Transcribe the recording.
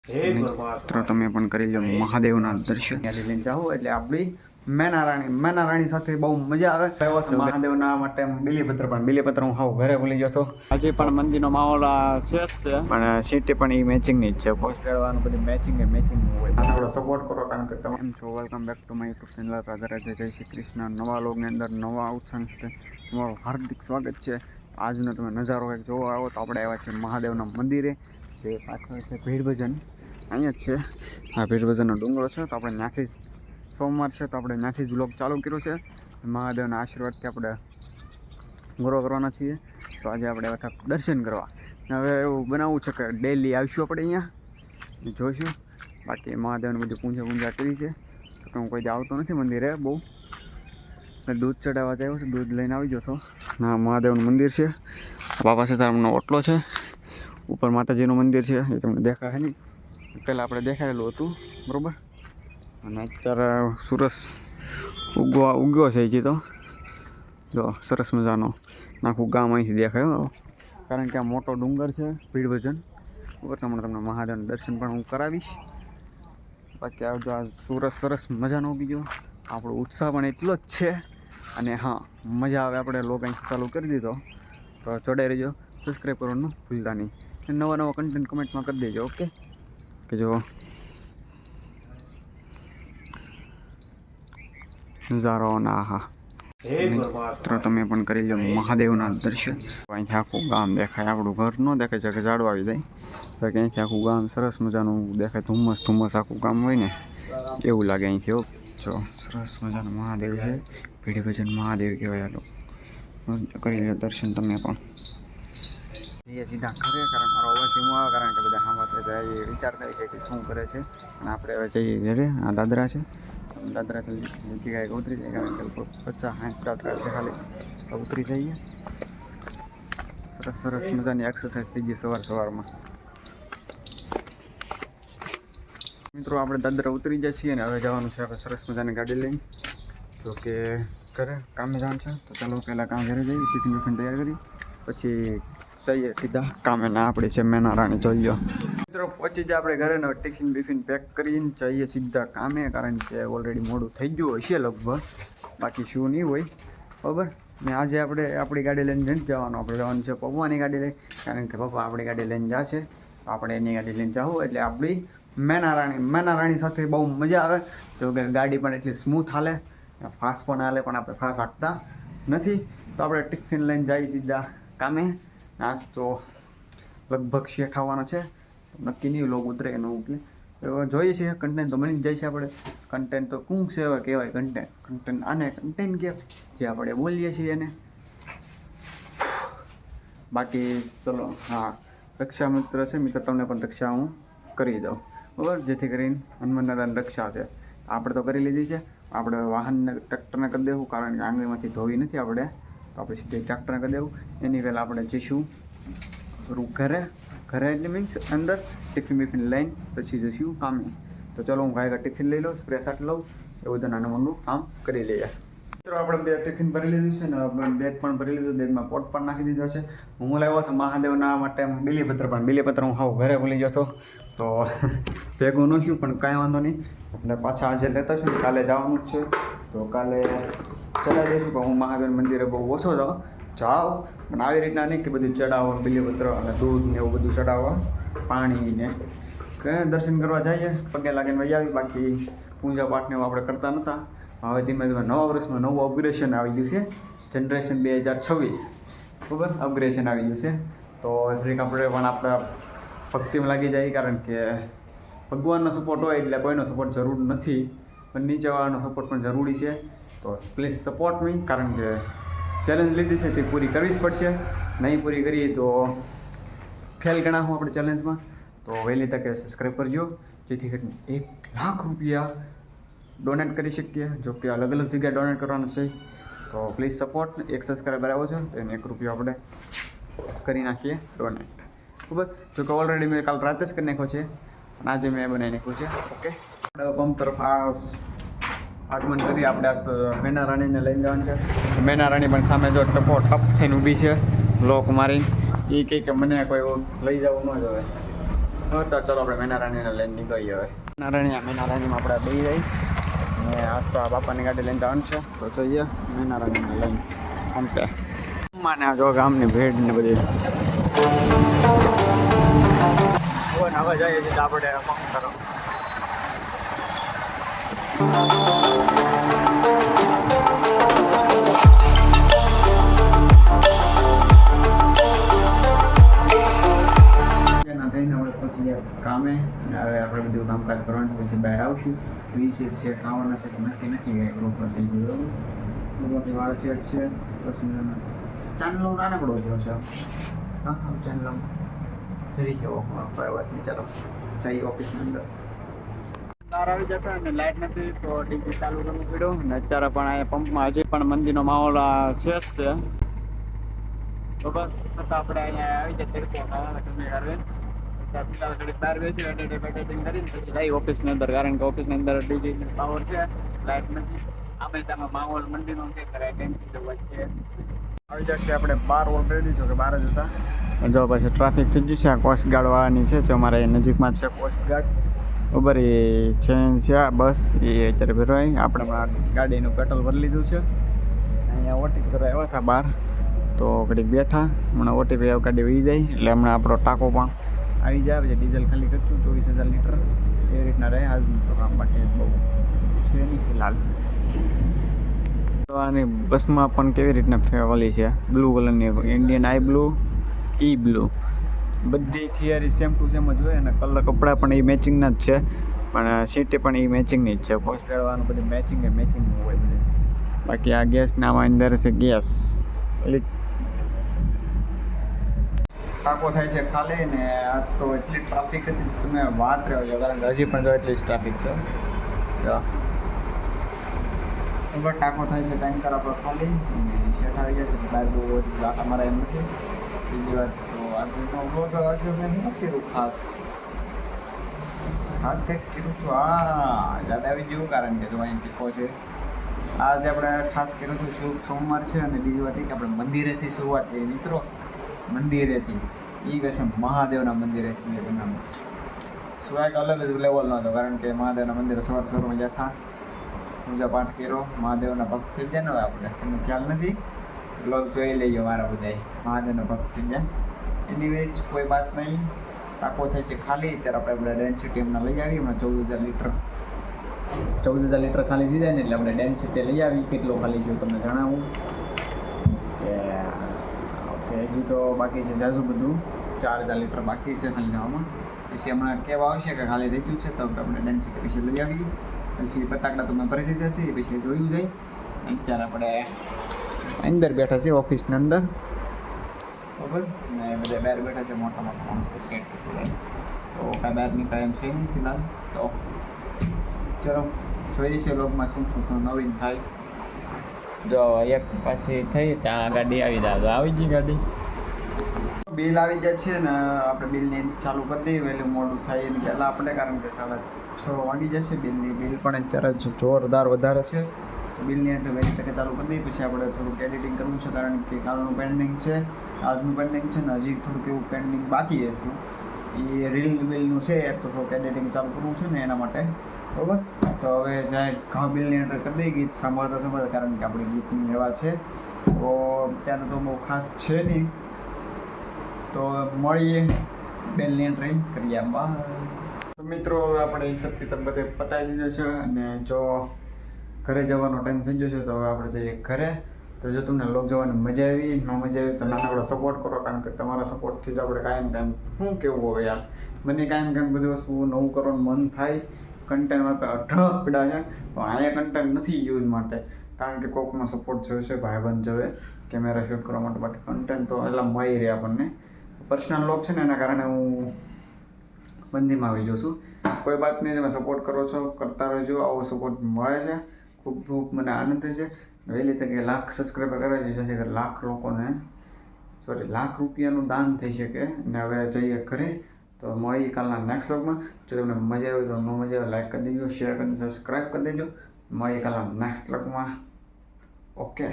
મિત્રો તમે પણ કરી લો મહાદેવના દર્શન લઈને જાઓ એટલે આપણી મેના રાણી સાથે બહુ મજા આવે. મહાદેવના માટે બિલીપત્ર હું હાવ ઘરે ભૂલી ગયો હતો. આજે પણ મંદિરનો માહોલ છે જ તે, પણ સીટે પણ એ મેચિંગની જ છે. પોસ્ટ કરવાનું બધું મેચિંગ હોય. આપણો સપોર્ટ કરો કારણ કે તમે એમ છો. Welcome back to my YouTube channel Radha જય શ્રી કૃષ્ણ. નવા લોગની અંદર નવા ઉત્સાહ સાથે તમારું હાર્દિક સ્વાગત છે. આજનો તમે નજારો એક જોવા આવો તો આપણે આવ્યા છીએ મહાદેવના મંદિરે, જે પાછળ છે ભીડ ભજન. અહીંયા જ છે આ ભીડ ભજનનો ડુંગરો છે. તો આપણે ત્યાંથી સોમવાર છે તો આપણે ત્યાંથી જ વ્લોગ ચાલુ કર્યો છે. મહાદેવના આશીર્વાદથી આપણે ગુરો કરવાના છીએ. તો આજે આપણે દર્શન કરવા હવે એવું બનાવવું છે કે ડેલી આવીશું આપણે અહીંયા જોઈશું. બાકી મહાદેવને બધી પૂંજા કરી છે. તો હું કોઈ આવતો નથી મંદિરે બહુ, દૂધ ચડાવવા આવ્યો છે, દૂધ લઈને આવી ગયો હતો. ના મહાદેવનું મંદિર છે. બાપા સીતારામનો ઓટલો છે. ઉપર માતાજીનું મંદિર છે, એ તમને દેખાય નહીં. પહેલાં આપણે દેખાડેલું હતું બરાબર. અને અત્યારે સુરસ ઉગ્યો છે. એ તો જો સરસ મજાનો આખું ગામ અહીંથી દેખાય, કારણ કે આ મોટો ડુંગર છે ભીડ ભજન ઉપર. તમને મહાદેવના દર્શન પણ હું કરાવીશ. બાકી આવજો આ સુરસ સરસ મજાનો ઉગી ગયો. આપણો ઉત્સાહ પણ એટલો જ છે. અને હા, મજા આવે આપણે લોગ અહીંથી ચાલુ કરી દીધો. તો ચડાઈ રહેજો, સબસ્ક્રાઈબ કરવાનું ભૂલતા નહીં. નવા કન્ટેન્ટ કમેન્ટમાં કરી દેજો. ઓકે કે જો નજારો ના હા મિત્રો તમે પણ કરી લો મહાદેવના દર્શન. અહીંથી આખું ગામ દેખાય. આપણું ઘર ન દેખાય છે કે ઝાડવા આવી જાય, તો કે અહીંથી આખું ગામ સરસ મજાનું દેખાય. ધુમ્મસ આખું ગામ હોય ને એવું લાગે અહીંથી. જો સરસ મજાનું મહાદેવ છે. ભીડ ભજન મહાદેવ કહેવાય. કરી લો દર્શન તમે પણ. એ સીધા ઘરે, કારણ મારો અવાજ ધીમો આવે કારણ કે બધા સાંભળતા વિચાર કરે છે કે શું કરે છે. અને આપણે હવે જઈએ ઘરે. આ દાદરા છે, દાદરા જલ્દી કાંઈક ઉતરી જાય કારણ કે 50-60 છે ખાલી, તો ઉતરી જઈએ. સરસ મજાની એક્સરસાઇઝ થઈ ગઈ સવારમાં. મિત્રો આપણે દાદરા ઉતરી જાય છીએ અને હવે જવાનું છે આપણે સરસ મજાની ગાડી લઈને. જો કે ઘરે કામે જવાનું છે, તો ચાલો પહેલાં કામ ઘરે જઈએ, ટિફિન તૈયાર કરી પછી જઈએ સીધા કામે. ના આપણી છે મેના રાણી જોઈ લો. મિત્રો પહોંચી જાય આપણે ઘરે ને ટિફિન પેક કરીને જઈએ સીધા કામે, કારણ કે ઓલરેડી મોડું થઈ ગયું હશે લગભગ. બાકી શું નહીં હોય બરાબર. ને આજે આપણે આપણી ગાડી લઈને નથી જવાનું, આપણે જવાનું છે પપ્પાની ગાડી લઈને, કારણ કે પપ્પા આપણી ગાડી લઈને જશે. તો આપણે એની ગાડી લઈને જવું એટલે આપણી મેના રાણી સાથે બહુ મજા આવે. જો કે ગાડી પણ એટલી સ્મૂથ હાલે, ફાસ્ટ પણ હાલે, પણ આપણે ફાસ્ટ હાંકતા નથી. તો આપણે ટિફિન લઈને જઈએ સીધા કામે. નાસ્તો લગભગ શેઠ આવવાનો છે, નક્કી નહીં લોગ ઉતરે કે ન ઉતરે. જોઈએ છીએ કન્ટેન્ટ તો બની જ જાય છે. આપણે કન્ટેન્ટ તો શું છે હવે કહેવાય, કન્ટેન્ટ આને કન્ટેન્ટ કહેવાય જે આપણે બોલીએ છીએ એને. બાકી ચલો હા, રક્ષા મિત્ર છે, મિત્ર તમને પણ રક્ષા હું કરી દઉં બરાબર, જેથી કરીને હનુમાન દાદાની રક્ષા છે. આપણે તો કરી લીધી છે. આપણે વાહનને ટ્રેક્ટરને કરી દેવું, કારણ કે આંગળીમાંથી ધોવી નથી આપણે, તો આપણે સીધે ટ્રેક્ટરને કરી દેવું. એની પહેલાં આપણે જઈશું ઘરે એટલે મીન્સ અંદર ટિફિન લઈને પછી જઈશું કામે. તો ચલો હું ગાય ટિફિન લઈ લઉં, સ્પ્રે સાટ લઉં, એ બધું નાનું મોટું કામ કરી લઈએ. મિત્રો આપણે બે ટિફિન ભરી લીધું છે ને બેગ પણ ભરી લીધું, બેગમાં પોટ પણ નાખી દીધો છે. હું લાવ્યો હતો મહાદેવના માટે બિલીપત્ર હું હાવ ઘરે ભૂલી ગયો હતો, તો ભેગું ન થયું, પણ કાંઈ વાંધો નહીં. એટલે પાછા આજે લેતા છું, કાલે જવાનું જ છે. તો કાલે ચલાવી દઈશું. પણ હું મહાદેવ મંદિરે બહુ ઓછો જાઓ, પણ આવી રીતના નહીં કે બધું ચડાવો, બિલીપત્ર અને દૂધ ને એવું બધું ચડાવવા, પાણી ને દર્શન કરવા જઈએ, પગે લાગીને વહી આવી. બાકી પૂજા પાઠને એવું આપણે કરતા નહોતા. હવે ધીમે નવા વર્ષમાં નવું અપગ્રેડેશન આવી ગયું છે, જનરેશન 2026 બરાબર, અપગ્રેડેશન આવી ગયું છે. તો થોડીક આપણે પણ આપણા ભક્તિમાં લાગી જાય, કારણ કે ભગવાનનો સપોર્ટ હોય એટલે કોઈનો સપોર્ટ જરૂર નથી, પણ નીચેવાળાનો સપોર્ટ પણ જરૂરી છે. તો પ્લીઝ સપોર્ટ મી, કારણ કે ચેલેન્જ લીધી છે તે પૂરી કરવી જ પડશે. નહીં પૂરી કરીએ તો ફેલ ગણાવું આપણે ચેલેન્જમાં. તો વહેલી તકે સબસ્ક્રાઈબ કરજો, જેથી કરીને 1 લાખ રૂપિયા ડોનેટ કરી શકીએ. જો કે અલગ જગ્યાએ ડોનેટ કરવાનું છે, તો પ્લીઝ સપોર્ટ. 1 સબસ્ક્રાઈબર આવ્યો છે તો એને 1 રૂપિયો આપણે કરી નાખીએ ડોનેટ બરાબર. જો કે ઓલરેડી મેં કાલ રાતે જ કરી નાખ્યો છે, અને આજે મેં બનાવી નાખ્યું છે. ઓકે, આપણે પંપ તરફ આગમન કરી. આપણે આજ તો મેના રાણીને લઈને જવાનું છે. મેના રાણી પણ સામે જો ટપ થઈને ઊભી છે લોક મારી. એ કહે કે મને કોઈ લઈ જવું ન જોઈએ. તો ચલો આપણે મેનારાણીને લઈને નીકળીએ હવે. મેનારાણીમાં આપણે બેસી જઈએ અને આજ તો આ બાપાની ગાડી લઈને જવાનું છે તો જોઈએ મેનારાણીને લઈને પંપે માને આ જો ગામની ભીડ ને બધી હવે જઈએ છીએ આપણે પંપ કરો. કામે હવે આપણે બધું કામકાજ કરવાનું છે પછી બહાર આવશું જોઈએ સેટ આવવાના છે નક્કી નથી ગ્રુપ પર થઈ ગયું બરાબર વાળા સેટ છે પછી ચાંદલો નાનકડો છે હા ચાંદલો જરી કેવો કોઈ વાત નહીં ચાલો જઈએ ઓફિસની અંદર તાર આવી જતા અને લાઇટ નથી તો ડીજે ચાલુ કરવું પડ્યું અને અત્યારે પણ અહીંયા પંપમાં હજી પણ મંદિરનો માહોલ છે જ તે બરાબર છતાં આપણે અહીંયા આવી જાય તડકો તમે કરવે બહાર બેસી એડિટિંગ કરીને પછી જઈ ઓફિસની અંદર કારણ કે ઓફિસની અંદર ડીજે પાવર છે લાઇટ નથી આમે તેમાં માહોલ મંદિરનો છે ત્યારે ટેન્શન જવા છે આવી જશે આપણે 12 ઓલરેડી જો કે 12 જ હતા જો પછી ટ્રાફિક થઈ જશે આ કોસ્ટગાર્ડ વાળાની છે જે અમારે નજીકમાં છે કોસ્ટગાર્ડ બરાબર એ ચેન્જ છે આ બસ એ અત્યારે ભરવાય આપણે ગાડીનું પેટ્રોલ ભરી લીધું છે અહીંયા ઓટીપી કરવા આવ્યા હતા બહાર તો ઘડીક બેઠા હમણાં ઓટીપી ગાડી વહી જાય એટલે હમણાં આપણો ટાંકો પણ આવી જાય પછી ડીઝલ ખાલી ખર્ચું 24,000 લીટર એ રીતના રહે આજનું તો કામ બાકી બહુ છે નહીં ફિલહાલ. તો આની બસમાં પણ કેવી રીતના ઓલી છે બ્લુ કલરની ઇન્ડિયન આઈ બ્લુ ઈ બ્લુ બધી થિયરી સેમ ટુ સેમ જ હોય અને કલર કપડાં પણ એ મેચિંગના જ છે પણ સીટે પણ એ મેચિંગની જ છે પોસ્ટ કરવાનું બધું મેચિંગનું હોય બધું બાકી આ ગેસના આમાં અંદર છે ગેસ એટલે ટાંકો થાય છે ખાલી ને આજ તો એટલી ટ્રાફિક હતી તમે વાત રહ્યો છો કારણ કે હજી પણ જો એટલી જ ટ્રાફિક છે બરાબર ટાંકો થાય છે ટેન્કર આપણો ખાલી શેઠ આવી જાય છે બહાર બહુ અમારે એમ નથી બીજી વાત તો આજનો વ્લોગ આજે મેં શું કર્યું ખાસ કંઈક કર્યું છું યાદ આવી ગયું કારણ કે જો અહીં ટીકો છે આજે આપણે ખાસ કર્યું છું શુભ સોમવાર છે અને બીજી વાત એ કે આપણે મંદિરેથી શરૂઆત કરી મિત્રો મંદિરેથી એ કહેશે મહાદેવના મંદિરેથી બનાવ્યું સ્વાગ અલગ જ લેવલનો હતો કારણ કે મહાદેવના મંદિરે સવારમાં જતા પૂજા પાઠ કર્યો મહાદેવના ભક્ત થઈ જાય ને હવે આપણે તમને ખ્યાલ નથી બ્લોગ જોઈ લઈએ મારા બધાય મહાદેવના ભક્ત થઈ જાય એનીવેઝ કોઈ વાત નહીં ટાંકો થાય છે ખાલી ત્યારે આપણે ડેન્સિટી એમના લઈ આવીએ હમણાં 14,000 લીટર ખાલી થઈ જાય ને એટલે આપણે ડેન્સિટી લઈ આવી કેટલો ખાલી જો તમને જણાવું કે હજી તો બાકી છે જાજુ બધું 4,000 લીટર બાકી છે ખાલી જવામાં પછી હમણાં કહેવા આવશે કે ખાલી થઈ ગયું છે તો આપણે ડેન્સિટી પછી લઈ આવીએ પછી ફટાકડા તો મેં ભરી દીધા છે એ પછી જોયું જાય અત્યારે આપણે અંદર બેઠા છે ઓફિસની અંદર બરાબર ને બધા બહાર બેઠા છે મોટા માણસો સેટ તો કાંઈ બહાર નીકળે એમ છે નહીં ફિલહાલ તો ચલો જોઈએ છે લોગમાં શું નવીન થાય જો એક પાછી થઈ ત્યાં ગાડી આવી જાય તો આવી ગઈ ગાડી બિલ આવી જાય છે ને આપણે બિલની ચાલુ કરી દઈએ વહેલું મોડું થાય એની પહેલાં આપણે કારણ કે 6:30 વાગી જશે બિલ પણ અત્યારે જોરદાર વધારે છે બિલની એટલે વહેલી તકે ચાલુ કરી દઈએ પછી આપણે થોડુંક એડિટિંગ કરવું છે કારણ કે કાલનું પેન્ડિંગ છે આજનું પેન્ડિંગ છે ને હજી થોડુંક એવું પેન્ડિંગ બાકી હતું એ રીલ બિલનું છે તો થોડુંક એડિટિંગ ચાલુ કરવું છે ને એના માટે બરાબર તો હવે જાય ઘા બિલની એન્ટર કરી દઈએ ગીત સાંભળતા કારણ કે આપણી ગીતની એવા છે તો અત્યારે તો બહુ ખાસ છે નહીં તો મળીએ બેલની એન્ટ્રી કરીએ બહાર તો મિત્રો હવે આપણે હિસાબ કિતાબ બધે પતાવી દીધો છે અને જો ઘરે જવાનો ટાઈમ થઈ ગયો છે તો હવે આપણે જઈએ ઘરે તો જો તમને લોક જવાની મજા આવી ન મજા આવી તો નાનકડો સપોર્ટ કરો કારણ કે તમારા સપોર્ટથી જ આપણે કાયમ શું કેવું હોય યાર મને કાયમ બધી વસ્તુ નવું કરવાનું મન થાય કન્ટેન્ટ માટે અઢળક પીડા છે તો અહીંયા કન્ટેન્ટ નથી યુઝ માટે કારણ કે કોકનો સપોર્ટ જોવે છે ભાઈબંધ જોવે કેમેરા શૂટ કરવા માટે બાકી કન્ટેન્ટ તો એટલા મળી રહે આપણને પર્સનલ લોક છે ને એના કારણે હું બંધીમાં આવી જાઉં છું કોઈ વાત નહીં તમે સપોર્ટ કરો છો કરતા રહેજો આવો સપોર્ટ મળે છે ખૂબ મને આનંદ થાય છે વહેલી તકે 1,00,000 સબસ્ક્રાઈબર કરાવી જેથી કરી 1,00,000 લોકોને ₹1,00,000 દાન થઈ શકે અને હવે જઈએ ઘરે તો મળીએ કાલના નેક્સ્ટ વ્લોગમાં જો તમને મજા આવી તો ન મજા આવે લાઈક કરી દેજો શેર કરી દેજો સબસ્ક્રાઈબ કરી દેજો મળીએ કાલના નેક્સ્ટ વ્લોગમાં ઓકે